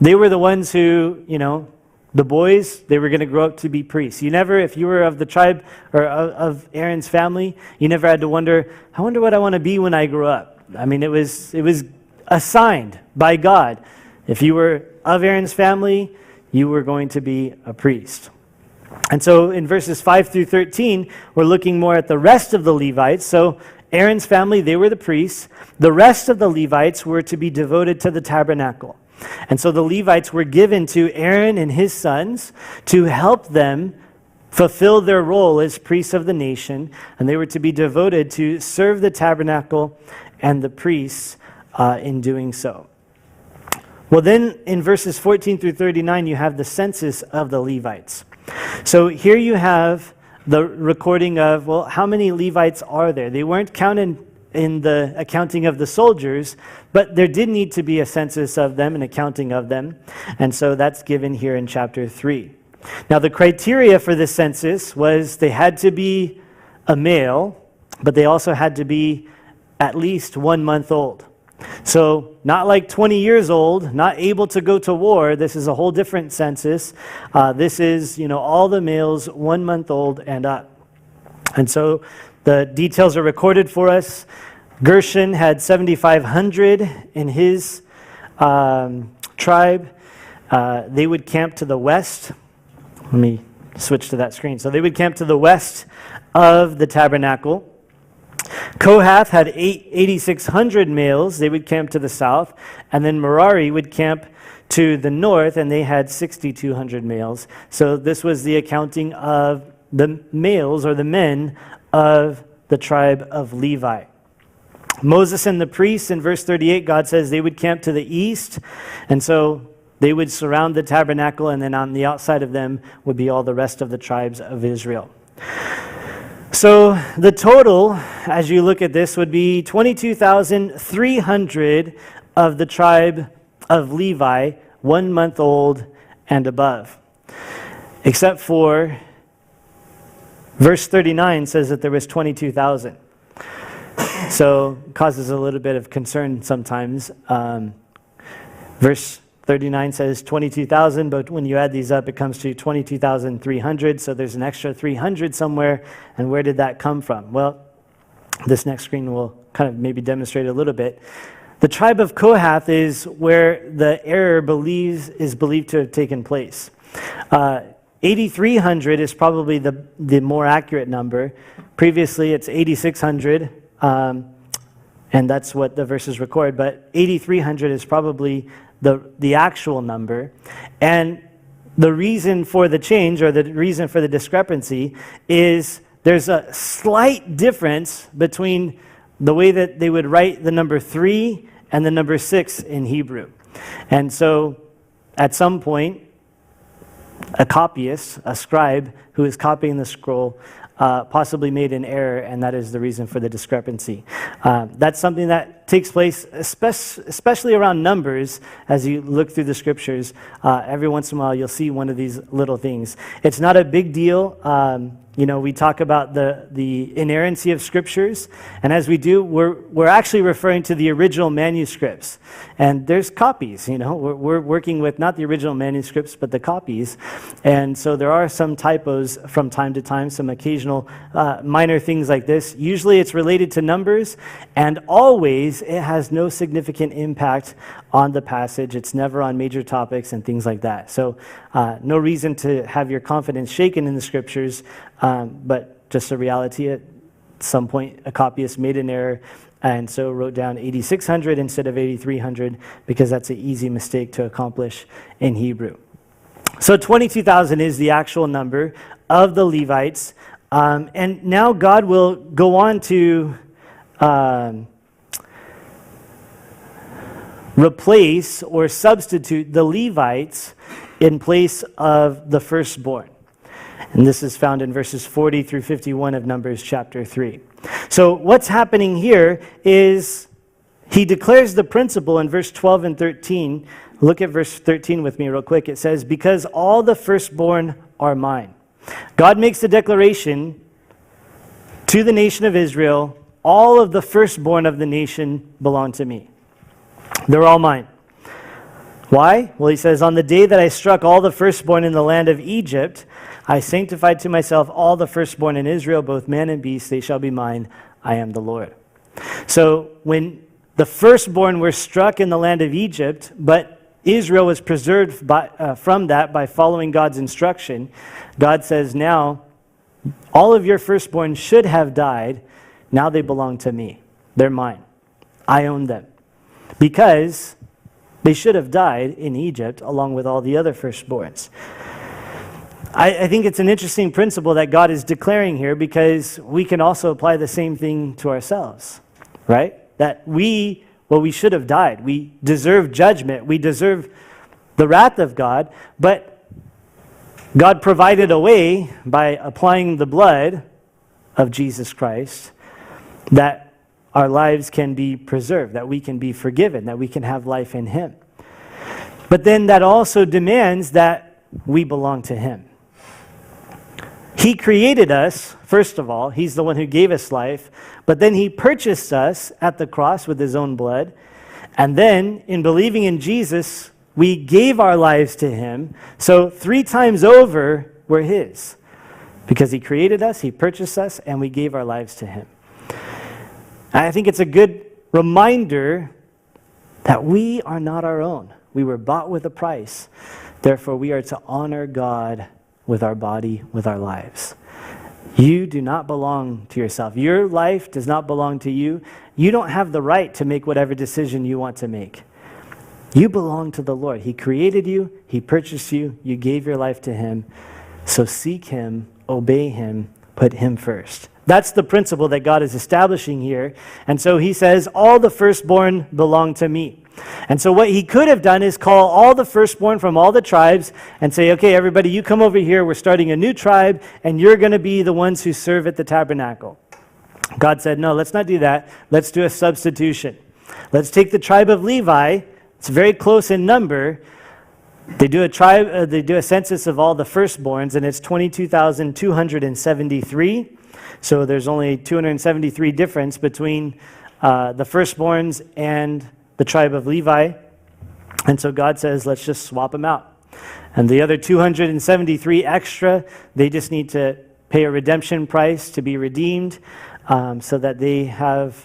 the ones who, the boys, they were going to grow up to be priests. You never, if you were of the tribe or of Aaron's family, you never had to wonder, I wonder what I want to be when I grow up. I mean, it was assigned by God. If you were of Aaron's family, you were going to be a priest. And so in verses 5 through 13, we're looking more at the rest of the Levites. So Aaron's family, they were the priests. The rest of the Levites were to be devoted to the tabernacle. And so the Levites were given to Aaron and his sons to help them fulfill their role as priests of the nation. And they were to be devoted to serve the tabernacle and the priests in doing so. Well, then in verses 14 through 39, you have the census of the Levites. So here you have the recording of, how many Levites are there? They weren't counted in the accounting of the soldiers, but there did need to be a census of them, an accounting of them. And so that's given here in chapter 3. Now the criteria for this census was they had to be a male, but they also had to be at least 1 month old. So not like 20 years old, not able to go to war. This is a whole different census. This is, all the males 1 month old and up. And so the details are recorded for us. Gershon had 7,500 in his tribe. They would camp to the west. Let me switch to that screen. So they would camp to the west of the tabernacle. Kohath had 8,600 males. They would camp to the south. And then Merari would camp to the north, and they had 6,200 males. So this was the accounting of the males or the men of the tribe of Levi. Moses and the priests, in verse 38, God says they would camp to the east. And so they would surround the tabernacle, and then on the outside of them would be all the rest of the tribes of Israel. So the total, as you look at this, would be 22,300 of the tribe of Levi, 1 month old and above. Except for verse 39 says that there was 22,000. So it causes a little bit of concern sometimes. Verse 39 says 22,000, but when you add these up, it comes to 22,300. So there's an extra 300 somewhere. And where did that come from? Well, this next screen will kind of maybe demonstrate a little bit. The tribe of Kohath is where the error is believed to have taken place. 8,300 is probably the more accurate number. Previously, it's 8,600, and that's what the verses record. But 8,300 is probably the actual number. And the reason for the change, or the reason for the discrepancy, is there's a slight difference between the way that they would write the number 3 and the number 6 in Hebrew. And so at some point, a copyist, a scribe who is copying the scroll, possibly made an error, and that is the reason for the discrepancy. That's something that takes place, especially around numbers. As you look through the scriptures, every once in a while you'll see one of these little things. It's not a big deal. We talk about the inerrancy of scriptures, and as we do, we're actually referring to the original manuscripts. And there's copies, we're working with not the original manuscripts, but the copies. And so there are some typos from time to time, some occasional minor things like this. Usually it's related to numbers, and always it has no significant impact on the passage. It's never on major topics and things like that. So no reason to have your confidence shaken in the scriptures, but just a reality. At some point, a copyist made an error, and so wrote down 8,600 instead of 8,300, because that's an easy mistake to accomplish in Hebrew. So 22,000 is the actual number of the Levites. And now God will go on to replace or substitute the Levites in place of the firstborn. And this is found in verses 40 through 51 of Numbers chapter 3. So what's happening here is he declares the principle in verse 12 and 13. Look at verse 13 with me real quick. It says, "Because all the firstborn are mine." God makes the declaration to the nation of Israel, all of the firstborn of the nation belong to me. They're all mine. Why? Well, he says, "On the day that I struck all the firstborn in the land of Egypt, I sanctified to myself all the firstborn in Israel, both man and beast, they shall be mine. I am the Lord." So when the firstborn were struck in the land of Egypt, but Israel was preserved from that by following God's instruction, God says, now all of your firstborn should have died. Now they belong to me. They're mine. I own them. Because they should have died in Egypt along with all the other firstborns. I think it's an interesting principle that God is declaring here, because we can also apply the same thing to ourselves, right? That we should have died. We deserve judgment. We deserve the wrath of God, but God provided a way by applying the blood of Jesus Christ that our lives can be preserved, that we can be forgiven, that we can have life in Him. But then that also demands that we belong to Him. He created us, first of all. He's the one who gave us life. But then He purchased us at the cross with His own blood. And then, in believing in Jesus, we gave our lives to Him. So 3 times over, we're His. Because He created us, He purchased us, and we gave our lives to Him. I think it's a good reminder that we are not our own. We were bought with a price. Therefore, we are to honor God with our body, with our lives. You do not belong to yourself. Your life does not belong to you. You don't have the right to make whatever decision you want to make. You belong to the Lord. He created you. He purchased you. You gave your life to him. So seek him, obey him, put him first. That's the principle that God is establishing here. And so he says, all the firstborn belong to me. And so what he could have done is call all the firstborn from all the tribes and say, okay, everybody, you come over here. We're starting a new tribe, and you're going to be the ones who serve at the tabernacle. God said, no, let's not do that. Let's do a substitution. Let's take the tribe of Levi. It's very close in number. They do a census of all the firstborns, and it's 22,273. So there's only 273 difference between the firstborns and the tribe of Levi. And so God says, let's just swap them out. And the other 273 extra, they just need to pay a redemption price to be redeemed, so that they have,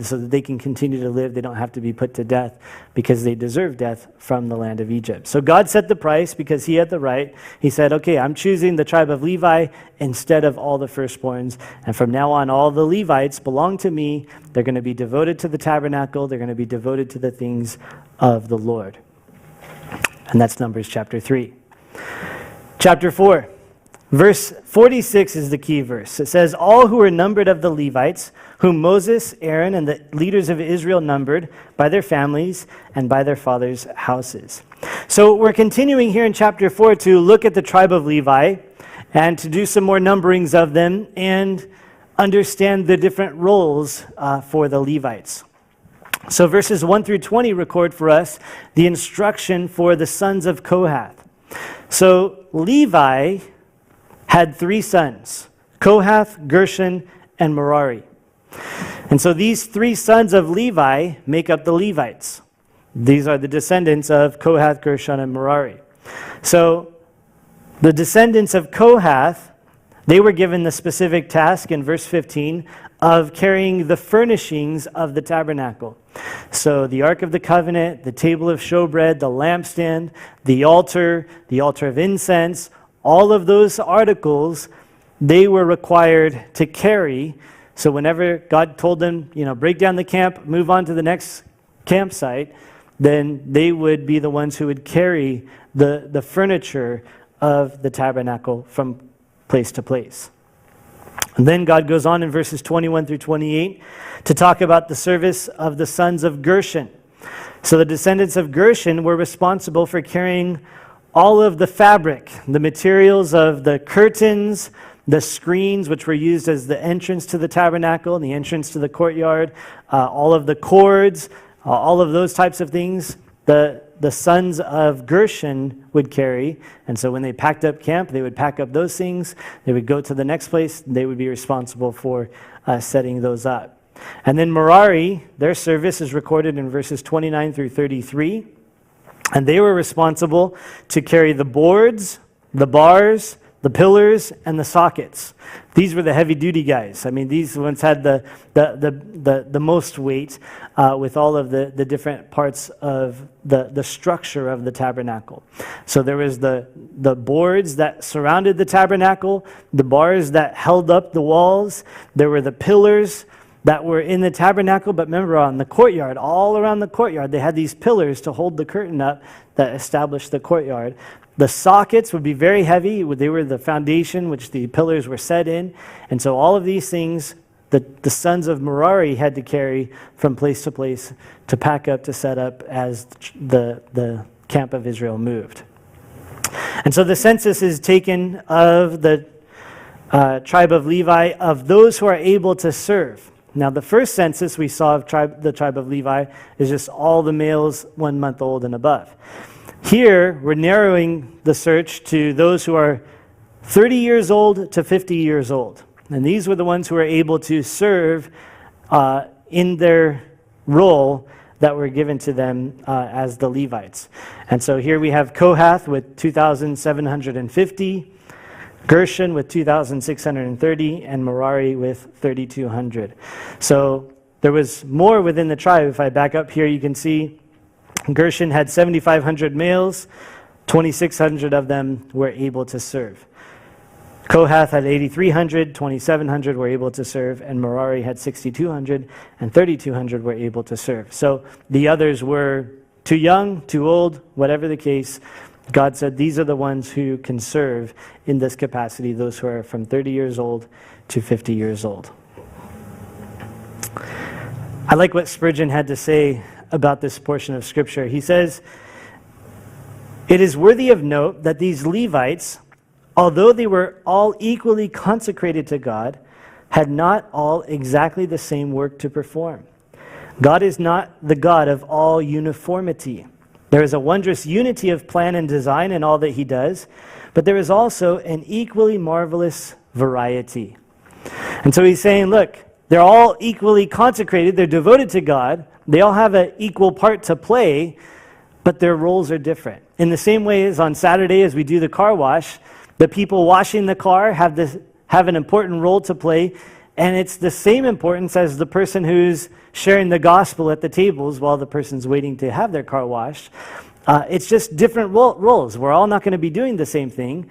so that they can continue to live. They don't have to be put to death because they deserve death from the land of Egypt. So God set the price because he had the right. He said, okay, I'm choosing the tribe of Levi instead of all the firstborns. And from now on, all the Levites belong to me. They're going to be devoted to the tabernacle. They're going to be devoted to the things of the Lord. And that's Numbers chapter 3. Chapter 4. Verse 46 is the key verse. It says, all who were numbered of the Levites, whom Moses, Aaron, and the leaders of Israel numbered by their families and by their fathers' houses. So we're continuing here in chapter 4 to look at the tribe of Levi and to do some more numberings of them and understand the different roles for the Levites. So verses 1 through 20 record for us the instruction for the sons of Kohath. So Levi had 3 sons, Kohath, Gershon, and Merari. And so these 3 sons of Levi make up the Levites. These are the descendants of Kohath, Gershon, and Merari. So the descendants of Kohath, they were given the specific task in verse 15 of carrying the furnishings of the tabernacle. So the Ark of the Covenant, the table of showbread, the lampstand, the altar of incense, all of those articles, they were required to carry. So whenever God told them, break down the camp, move on to the next campsite, then they would be the ones who would carry the furniture of the tabernacle from place to place. And then God goes on in verses 21 through 28 to talk about the service of the sons of Gershon. So the descendants of Gershon were responsible for carrying all of the fabric, the materials of the curtains, the screens, which were used as the entrance to the tabernacle and the entrance to the courtyard, all of the cords, all of those types of things, the sons of Gershon would carry. And so when they packed up camp, they would pack up those things. They would go to the next place. They would be responsible for setting those up. And then Merari, their service is recorded in verses 29 through 33. And they were responsible to carry the boards, the bars, the pillars, and the sockets. These were the heavy-duty guys. I mean, these ones had the most weight with all of the different parts of the structure of the tabernacle. So there was the boards that surrounded the tabernacle, the bars that held up the walls. There were the pillars that were in the tabernacle, but remember on the courtyard, all around the courtyard, they had these pillars to hold the curtain up that established the courtyard. The sockets would be very heavy. They were the foundation which the pillars were set in. And so all of these things, the sons of Merari had to carry from place to place to pack up, to set up as the camp of Israel moved. And so the census is taken of the tribe of Levi, of those who are able to serve. Now, the first census we saw of the tribe of Levi is just all the males 1 month old and above. Here, we're narrowing the search to those who are 30 years old to 50 years old. And these were the ones who were able to serve in their role that were given to them as the Levites. And so here we have Kohath with 2,750, Gershon with 2,630, and Merari with 3,200. So there was more within the tribe. If I back up here, you can see Gershon had 7,500 males, 2,600 of them were able to serve. Kohath had 8,300, 2,700 were able to serve, and Merari had 6,200, and 3,200 were able to serve. So the others were too young, too old, whatever the case. God said these are the ones who can serve in this capacity, those who are from 30 years old to 50 years old. I like what Spurgeon had to say about this portion of Scripture. He says, "It is worthy of note that these Levites, although they were all equally consecrated to God, had not all exactly the same work to perform. God is not the God of all uniformity. There is a wondrous unity of plan and design in all that he does, but there is also an equally marvelous variety." And so he's saying, look, they're all equally consecrated, they're devoted to God, they all have an equal part to play, but their roles are different. In the same way as on Saturday, as we do the car wash, the people washing the car have an important role to play, and it's the same importance as the person who's sharing the gospel at the tables while the person's waiting to have their car washed. It's just different roles. We're all not going to be doing the same thing.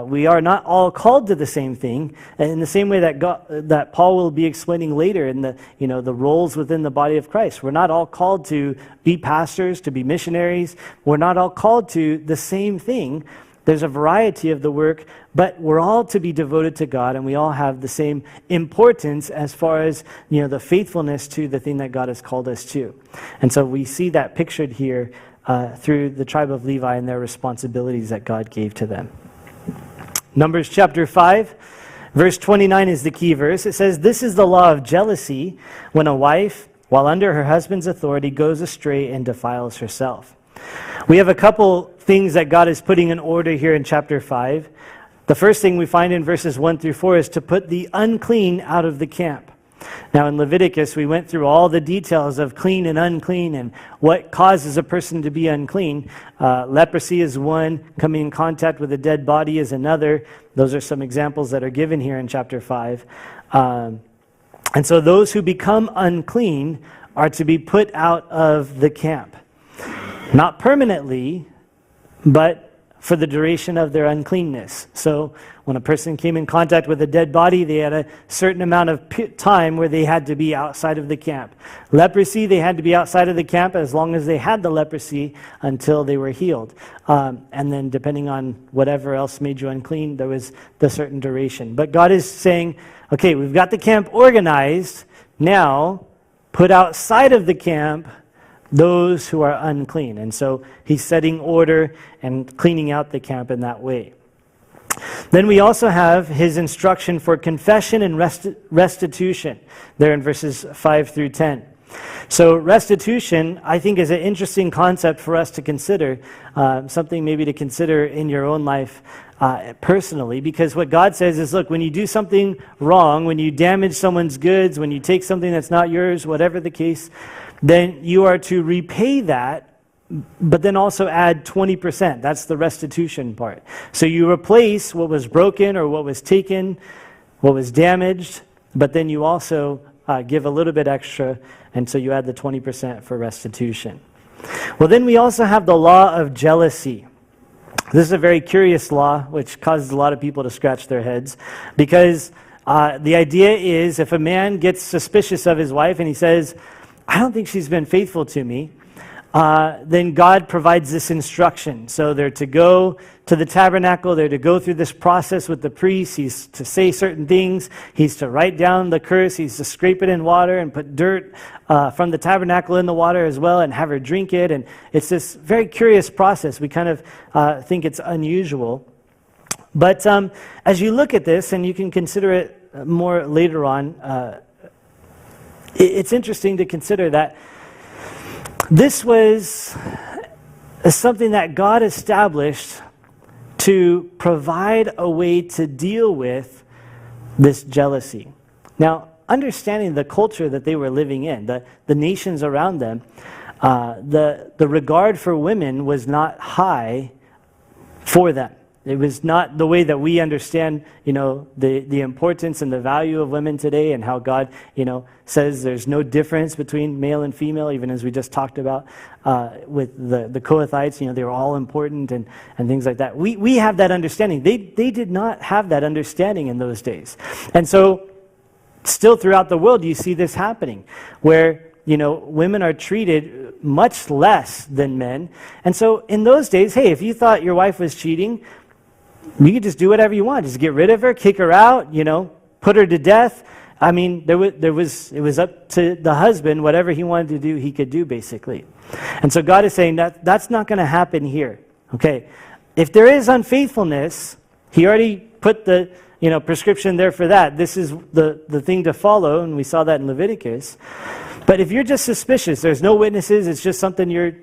We are not all called to the same thing. And in the same way that Paul will be explaining later in the roles within the body of Christ. We're not all called to be pastors, to be missionaries. We're not all called to the same thing. There's a variety of the work, but we're all to be devoted to God, and we all have the same importance as far as the faithfulness to the thing that God has called us to. And so we see that pictured here through the tribe of Levi and their responsibilities that God gave to them. Numbers chapter 5, verse 29 is the key verse. It says, "This is the law of jealousy when a wife, while under her husband's authority, goes astray and defiles herself." We have a couple things that God is putting in order here in chapter 5. The first thing we find in verses 1 through 4 is to put the unclean out of the camp. Now in Leviticus, we went through all the details of clean and unclean and what causes a person to be unclean. Leprosy is one, coming in contact with a dead body is another. Those are some examples that are given here in chapter 5. And so those who become unclean are to be put out of the camp. Not permanently, but for the duration of their uncleanness. So when a person came in contact with a dead body, they had a certain amount of time where they had to be outside of the camp. Leprosy, they had to be outside of the camp as long as they had the leprosy until they were healed. And then depending on whatever else made you unclean, there was the certain duration. But God is saying, okay, we've got the camp organized. Now, put outside of the camp those who are unclean. And so he's setting order and cleaning out the camp in that way. Then we also have his instruction for confession and restitution there in verses 5 through 10. So restitution, I think, is an interesting concept for us to consider, something maybe to consider in your own life personally, because what God says is, look, when you do something wrong, when you damage someone's goods, when you take something that's not yours, whatever the case, then you are to repay that, but then also add 20%. That's the restitution part. So you replace what was broken or what was taken, what was damaged, but then you also give a little bit extra, and so you add the 20% for restitution. Well, then we also have the law of jealousy. This is a very curious law, which causes a lot of people to scratch their heads, because the idea is if a man gets suspicious of his wife and he says, I don't think she's been faithful to me, then God provides this instruction. So they're to go to the tabernacle, they're to go through this process with the priest, he's to say certain things, he's to write down the curse, he's to scrape it in water and put dirt from the tabernacle in the water as well and have her drink it. And it's this very curious process. We kind of think it's unusual. But as you look at this, and you can consider it more later on, it's interesting to consider that this was something that God established to provide a way to deal with this jealousy. Now, understanding the culture that they were living in, the nations around them, the regard for women was not high for them. It was not the way that we understand, the importance and the value of women today, and how God, says there's no difference between male and female, even as we just talked about with the Kohathites. They were all important and things like that. We have that understanding. They did not have that understanding in those days. And so still throughout the world, you see this happening, where women are treated much less than men. And so in those days, hey, if you thought your wife was cheating, you could just do whatever you want. Just get rid of her, kick her out, put her to death. I mean, it was up to the husband. Whatever he wanted to do, he could do, basically. And so God is saying that's not going to happen here. Okay, if there is unfaithfulness, he already put the prescription there for that. This is the thing to follow, and we saw that in Leviticus. But if you're just suspicious, there's no witnesses, it's just something you're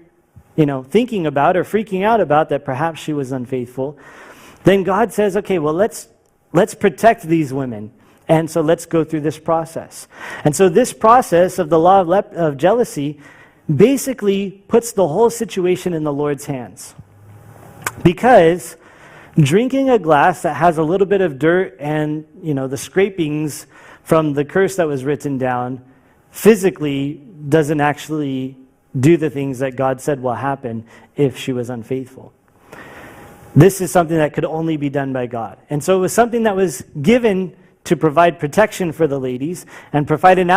thinking about or freaking out about, that perhaps she was unfaithful, then God says, okay, well, let's protect these women. And so let's go through this process. And so this process of the law of jealousy basically puts the whole situation in the Lord's hands. Because drinking a glass that has a little bit of dirt and, the scrapings from the curse that was written down physically doesn't actually do the things that God said will happen if she was unfaithful. This is something that could only be done by God. And so it was something that was given to provide protection for the ladies and provide an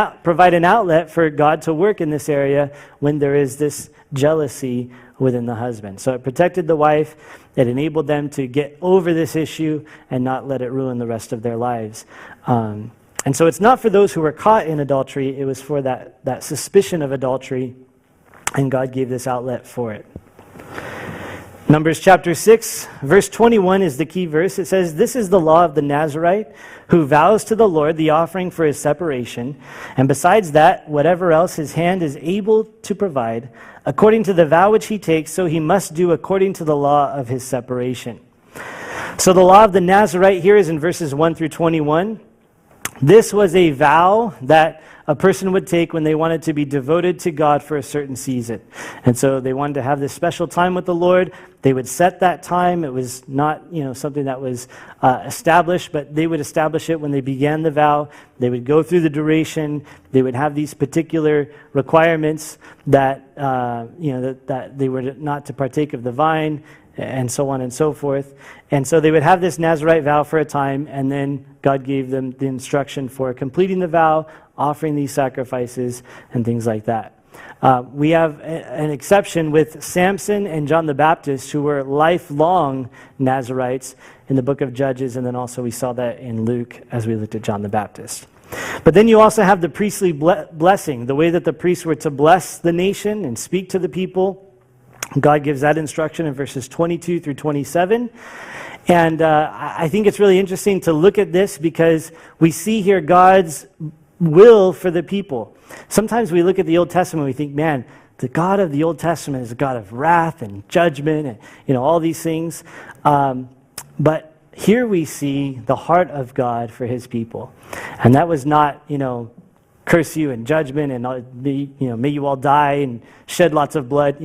outlet for God to work in this area when there is this jealousy within the husband. So it protected the wife. It enabled them to get over this issue and not let it ruin the rest of their lives. And so it's not for those who were caught in adultery. It was for that suspicion of adultery, and God gave this outlet for it. Numbers chapter 6, verse 21 is the key verse. It says, "This is the law of the Nazarite who vows to the Lord the offering for his separation, and besides that, whatever else his hand is able to provide, according to the vow which he takes, so he must do according to the law of his separation." So the law of the Nazarite here is in verses 1 through 21. This was a vow that a person would take when they wanted to be devoted to God for a certain season. And so they wanted to have this special time with the Lord. They would set that time. It was not, something that was established, but they would establish it when they began the vow. They would go through the duration. They would have these particular requirements that, that they were not to partake of the vine, and so on and so forth. And so they would have this Nazirite vow for a time, and then God gave them the instruction for completing the vow, offering these sacrifices, and things like that. We have an exception with Samson and John the Baptist, who were lifelong Nazirites in the book of Judges, and then also we saw that in Luke as we looked at John the Baptist. But then you also have the priestly blessing, the way that the priests were to bless the nation and speak to the people. God gives that instruction in verses 22 through 27. And I think it's really interesting to look at this because we see here God's will for the people. Sometimes we look at the Old Testament and we think, man, the God of the Old Testament is a God of wrath and judgment and all these things. But here we see the heart of God for his people. And that was not, curse you in judgment and may you all die and shed lots of blood.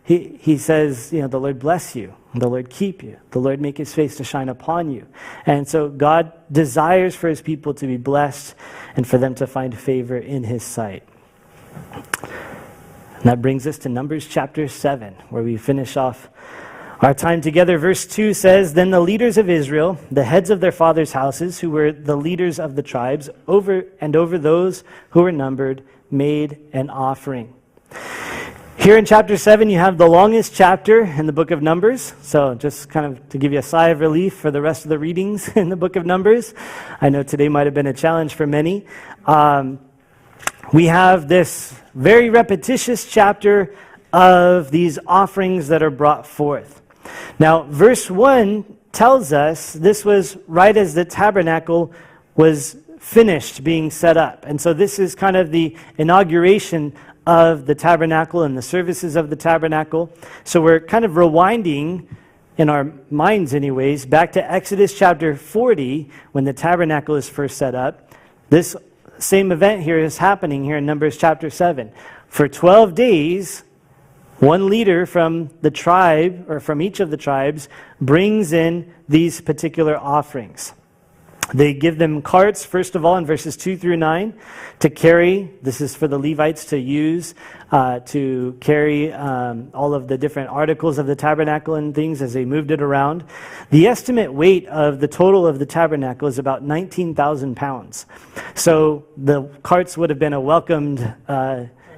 He says, the Lord bless you, the Lord keep you, the Lord make his face to shine upon you. And so God desires for his people to be blessed and for them to find favor in his sight. And that brings us to Numbers chapter 7, where we finish off our time together. Verse 2 says, "Then the leaders of Israel, the heads of their fathers' houses, who were the leaders of the tribes, over those who were numbered, made an offering." Here in chapter 7, you have the longest chapter in the book of Numbers. So just kind of to give you a sigh of relief for the rest of the readings in the book of Numbers. I know today might have been a challenge for many. We have this very repetitious chapter of these offerings that are brought forth. Now, verse 1 tells us this was right as the tabernacle was finished being set up. And so this is kind of the inauguration of the tabernacle and the services of the tabernacle. So we're kind of rewinding, in our minds anyways, back to Exodus chapter 40 when the tabernacle is first set up. This same event here is happening here in Numbers chapter 7. For 12 days, One leader from the tribe, or from each of the tribes, brings in these particular offerings. They give them carts, first of all, in verses 2 through 9, to carry. This is for the Levites to use, to carry all of the different articles of the tabernacle and things as they moved it around. The estimate weight of the total of the tabernacle is about 19,000 pounds. So the carts would have been a welcomed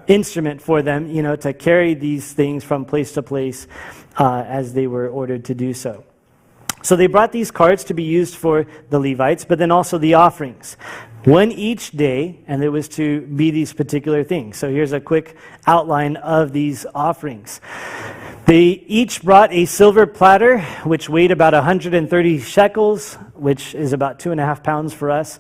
instrument for them, to carry these things from place to place as they were ordered to do so. So they brought these carts to be used for the Levites, but then also the offerings. One each day, and it was to be these particular things. So here's a quick outline of these offerings. They each brought a silver platter, which weighed about 130 shekels, which is about 2.5 pounds for us,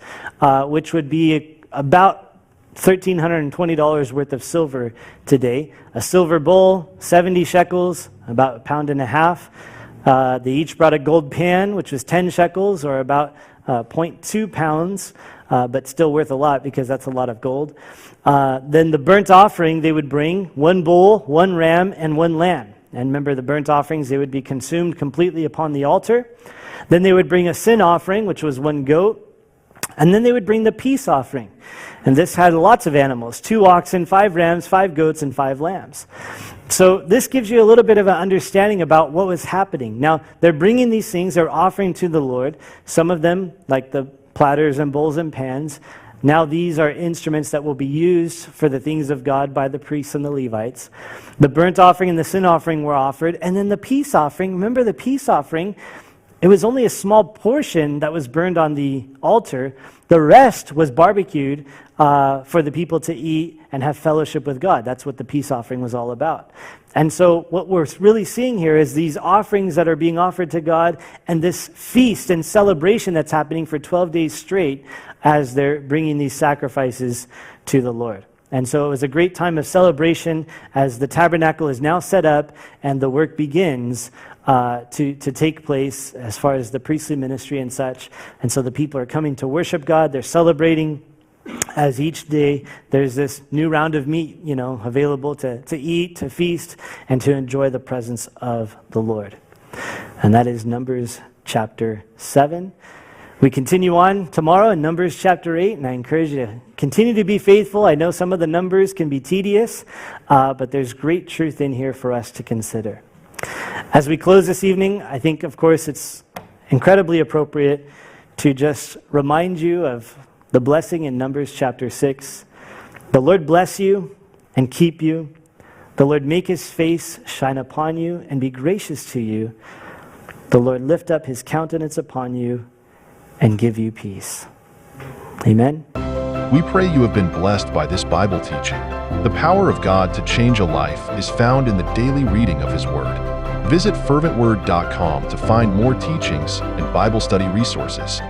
which would be about $1,320 worth of silver today. A silver bowl, 70 shekels, about 1.5 pounds. They each brought a gold pan, which was 10 shekels, or about 0.2 pounds, but still worth a lot because that's a lot of gold. Then the burnt offering, they would bring one bull, one ram, and one lamb. And remember, the burnt offerings, they would be consumed completely upon the altar. Then they would bring a sin offering, which was one goat. And then they would bring the peace offering. And this had lots of animals, 2 oxen, 5 rams, 5 goats, and 5 lambs. So this gives you a little bit of an understanding about what was happening. Now, they're bringing these things, they're offering to the Lord. Some of them, like the platters and bowls and pans, now these are instruments that will be used for the things of God by the priests and the Levites. The burnt offering and the sin offering were offered. And then the peace offering, remember the peace offering, it was only a small portion that was burned on the altar. The rest was barbecued for the people to eat and have fellowship with God. That's what the peace offering was all about. And so what we're really seeing here is these offerings that are being offered to God and this feast and celebration that's happening for 12 days straight as they're bringing these sacrifices to the Lord. And so it was a great time of celebration as the tabernacle is now set up and the work begins to take place as far as the priestly ministry and such. And so the people are coming to worship God. They're celebrating as each day there's this new round of meat, available to eat, to feast, and to enjoy the presence of the Lord. And that is Numbers chapter 7. We continue on tomorrow in Numbers chapter 8, and I encourage you to continue to be faithful. I know some of the numbers can be tedious, but there's great truth in here for us to consider. As we close this evening, I think, of course, it's incredibly appropriate to just remind you of the blessing in Numbers chapter 6. The Lord bless you and keep you. The Lord make his face shine upon you and be gracious to you. The Lord lift up his countenance upon you and give you peace. Amen. We pray you have been blessed by this Bible teaching. The power of God to change a life is found in the daily reading of his word. Visit ferventword.com to find more teachings and Bible study resources.